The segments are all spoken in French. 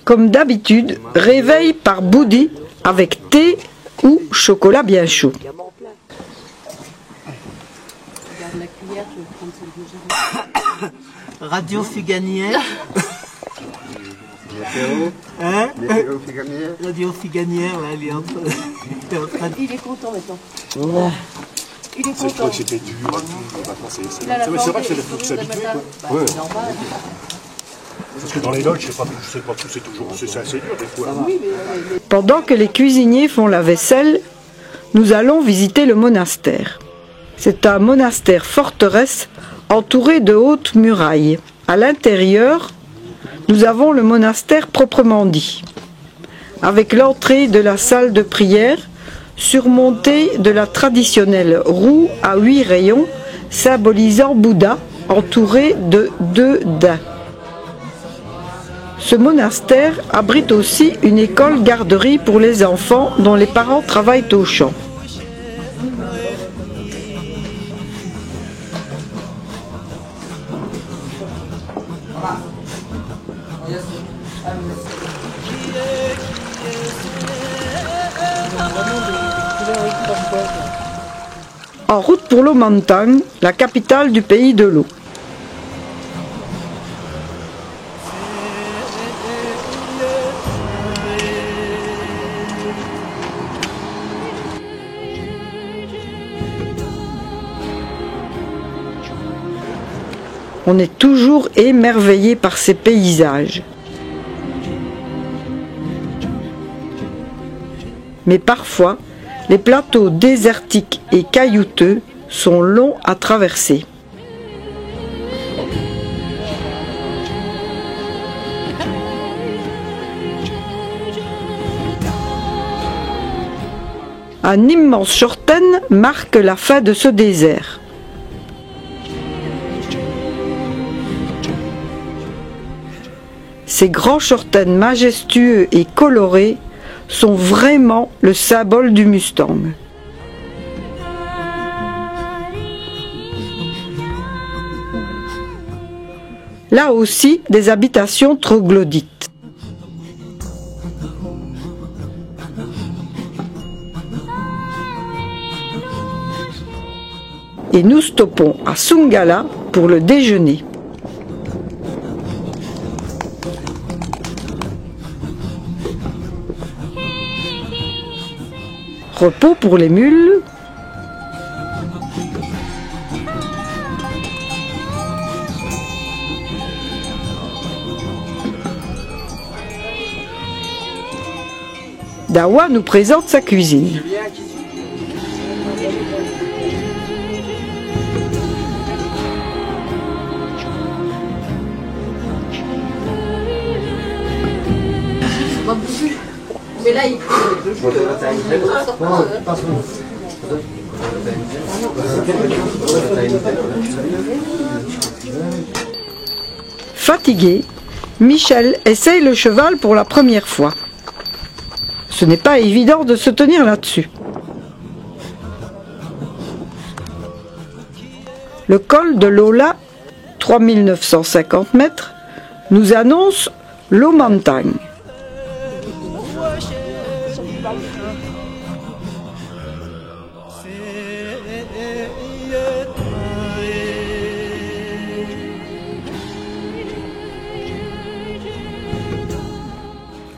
Comme d'habitude, réveil par Boudi avec thé ou chocolat bien chaud. Radio Figanière. Hein? Radio Figanière, là, il est en train de... Il est content maintenant. Ouais. Il est content. C'était dur. C'est vrai que faut s'habituer. Ouais. Parce que dans les lodges, c'est assez dur des fois. Pendant que les cuisiniers font la vaisselle, nous allons visiter le monastère. C'est un monastère forteresse entouré de hautes murailles. À l'intérieur, nous avons le monastère proprement dit, avec l'entrée de la salle de prière, surmontée de la traditionnelle roue à 8 rayons, symbolisant Bouddha, entouré de 2 daims. Ce monastère abrite aussi une école-garderie pour les enfants dont les parents travaillent au champ. En route pour l'Omantan, la capitale du pays de l'eau. On est toujours émerveillé par ces paysages. Mais parfois, les plateaux désertiques et caillouteux sont longs à traverser. Un immense chorten marque la fin de ce désert. Ces grands chortens majestueux et colorés sont vraiment le symbole du Mustang. Là aussi, des habitations troglodytes. Et nous stoppons à Sungala pour le déjeuner. Repos pour les mules. Dawa nous présente sa cuisine. Mais là, il Fatigué, Michel essaye le cheval pour la première fois. Ce n'est pas évident de se tenir là-dessus. Le col de Lola, 3950 mètres, nous annonce l'Omantan.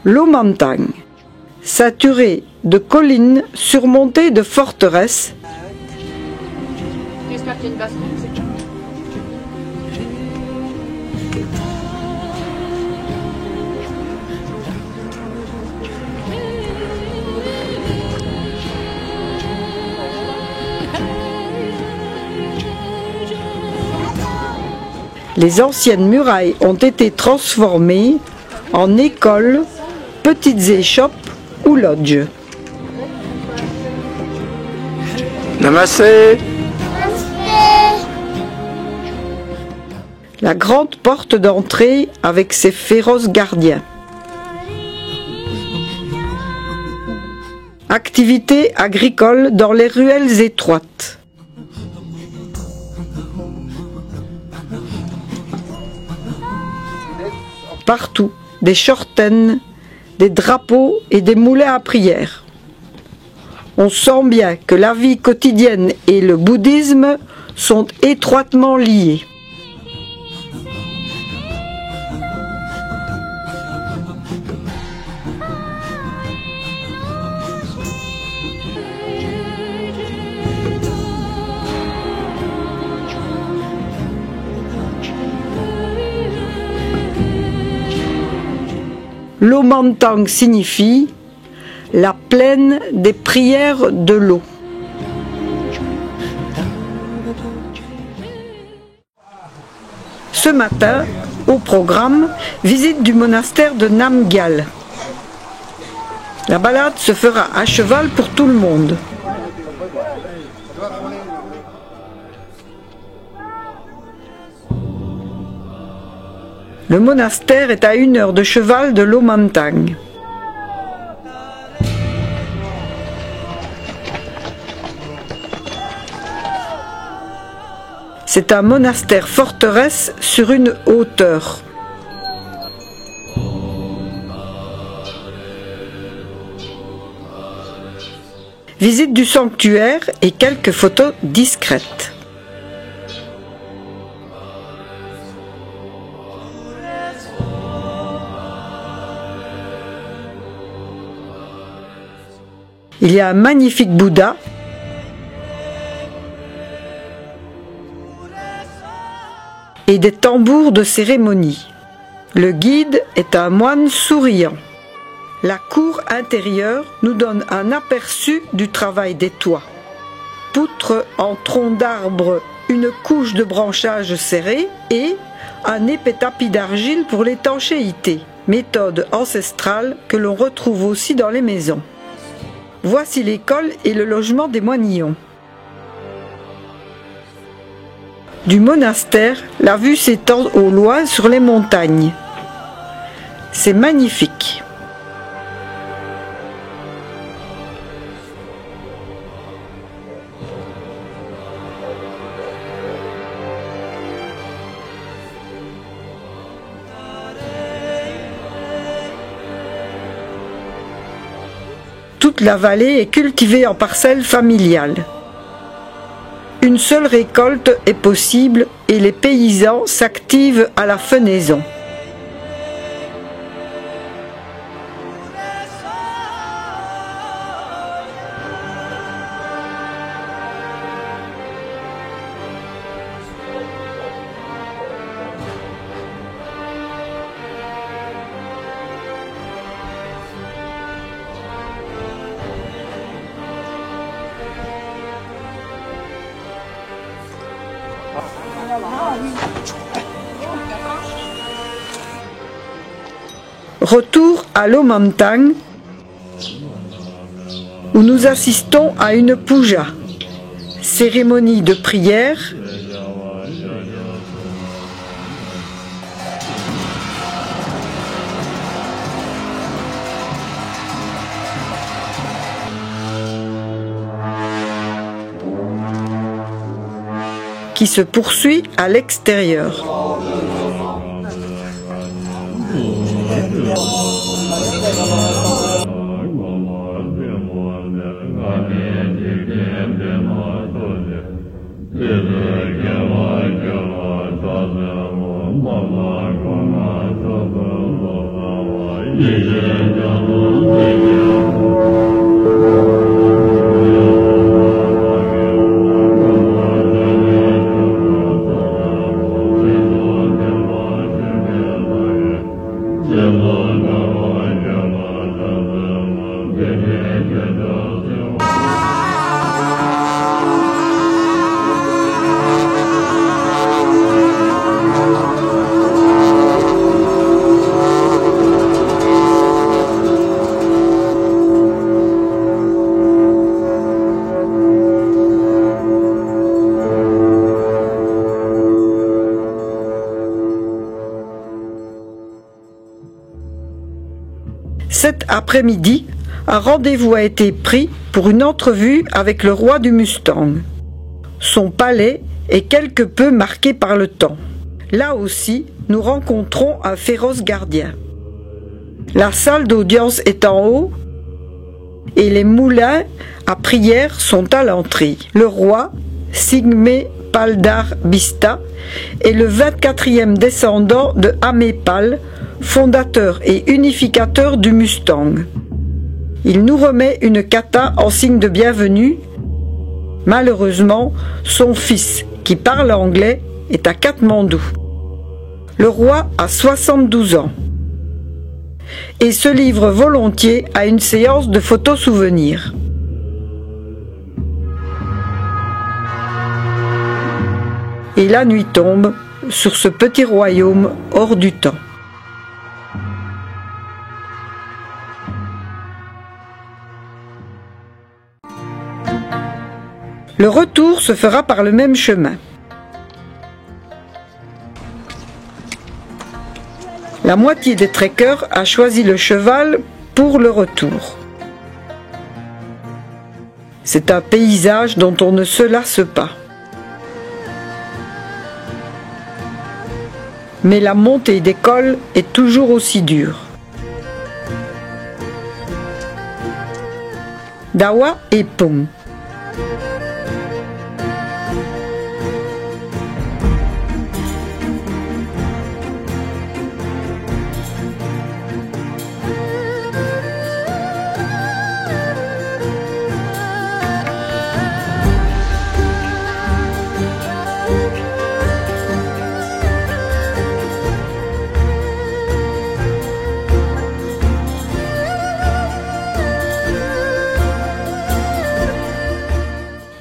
L'Omantan, saturé de collines surmontées de forteresses. J'espère qu'il y a une basse. Les anciennes murailles ont été transformées en écoles, petites échoppes ou lodges. Namaste. La grande porte d'entrée avec ses féroces gardiens. Activités agricoles dans les ruelles étroites. Partout, des chortaines, des drapeaux et des moulins à prière. On sent bien que la vie quotidienne et le bouddhisme sont étroitement liés. Lomantang signifie la plaine des prières de l'eau. Ce matin, au programme, visite du monastère de Namgyal. La balade se fera à cheval pour tout le monde. Le monastère est à 1 heure de cheval de Lomantang. C'est un monastère forteresse sur une hauteur. Visite du sanctuaire et quelques photos discrètes. Il y a un magnifique Bouddha et des tambours de cérémonie. Le guide est un moine souriant. La cour intérieure nous donne un aperçu du travail des toits. Poutres en tronc d'arbre, une couche de branchages serrés et un épais tapis d'argile pour l'étanchéité, méthode ancestrale que l'on retrouve aussi dans les maisons. Voici l'école et le logement des moinillons. Du monastère, la vue s'étend au loin sur les montagnes. C'est magnifique. Toute la vallée est cultivée en parcelles familiales. Une seule récolte est possible et les paysans s'activent à la fenaison. Retour à Lomantang, où nous assistons à une puja, cérémonie de prière qui se poursuit à l'extérieur. Cet après-midi, un rendez-vous a été pris pour une entrevue avec le roi du Mustang. Son palais est quelque peu marqué par le temps. Là aussi, nous rencontrons un féroce gardien. La salle d'audience est en haut et les moulins à prière sont à l'entrée. Le roi, Sigmé Paldar Bista, est le 24e descendant de Amépal, fondateur et unificateur du Mustang. Il nous remet une kata en signe de bienvenue. Malheureusement, son fils, qui parle anglais, est à Katmandou. Le roi a 72 ans et se livre volontiers à une séance de photos souvenirs. Et la nuit tombe sur ce petit royaume hors du temps. Le retour se fera par le même chemin. La moitié des trekkers a choisi le cheval pour le retour. C'est un paysage dont on ne se lasse pas. Mais la montée des cols est toujours aussi dure. Dawa et Pong.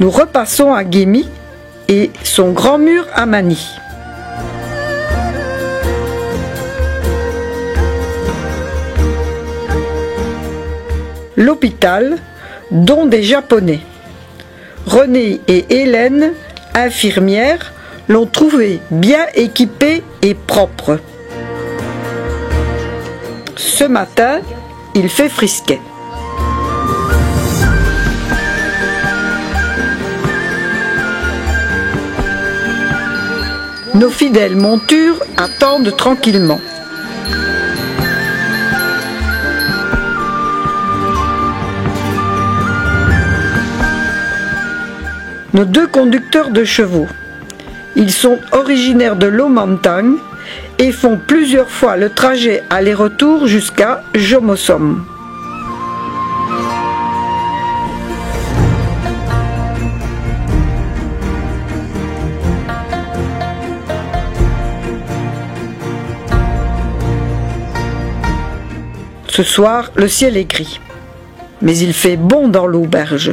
Nous repassons à Guémy et son grand mur à Mani. L'hôpital, dont des Japonais. René et Hélène, infirmières, l'ont trouvé bien équipé et propre. Ce matin, il fait frisquet. Nos fidèles montures attendent tranquillement. Nos deux conducteurs de chevaux. Ils sont originaires de Lomantang et font plusieurs fois le trajet aller-retour jusqu'à Jomosom. Ce soir, le ciel est gris, mais il fait bon dans l'auberge.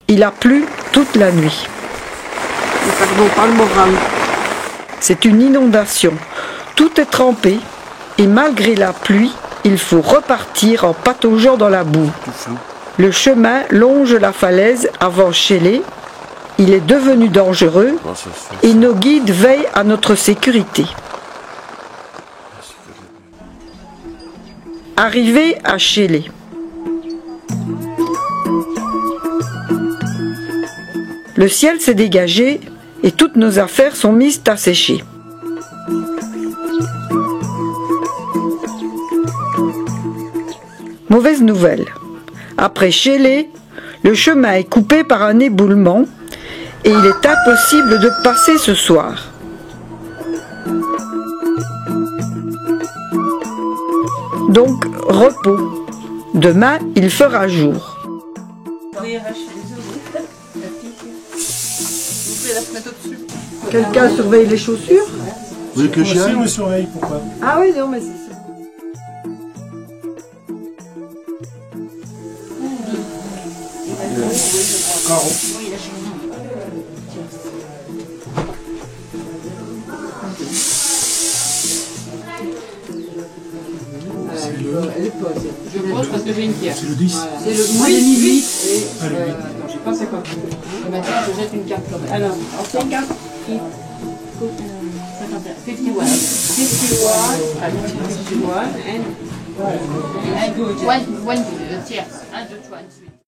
Il a plu toute la nuit. Pardon, pas le moral. C'est une inondation. Tout est trempé et malgré la pluie, il faut repartir en pataugeant dans la boue. Le chemin longe la falaise avant Chélé. Il est devenu dangereux et nos guides veillent à notre sécurité. Arrivé à Chélé. Le ciel s'est dégagé et toutes nos affaires sont mises à sécher. Mauvaise nouvelle. Après Chélé, le chemin est coupé par un éboulement et il est impossible de passer ce soir. Donc, repos. Demain, il fera jour. Quelqu'un surveille les chaussures? Vous voulez que j'y aille? Me surveille, pourquoi? Ah oui, non, mais c'est ça. Je pose parce que j'ai une pierre. C'est le 10. C'est le moi j'ai mis 8 et Ah, le 8. attends, j'ai pas 50. Et maintenant je jette une carte comme ça. Alors, ancienne carte 51. 51. 51 and one good. One good. Cheers. 1, 2, 3, 4.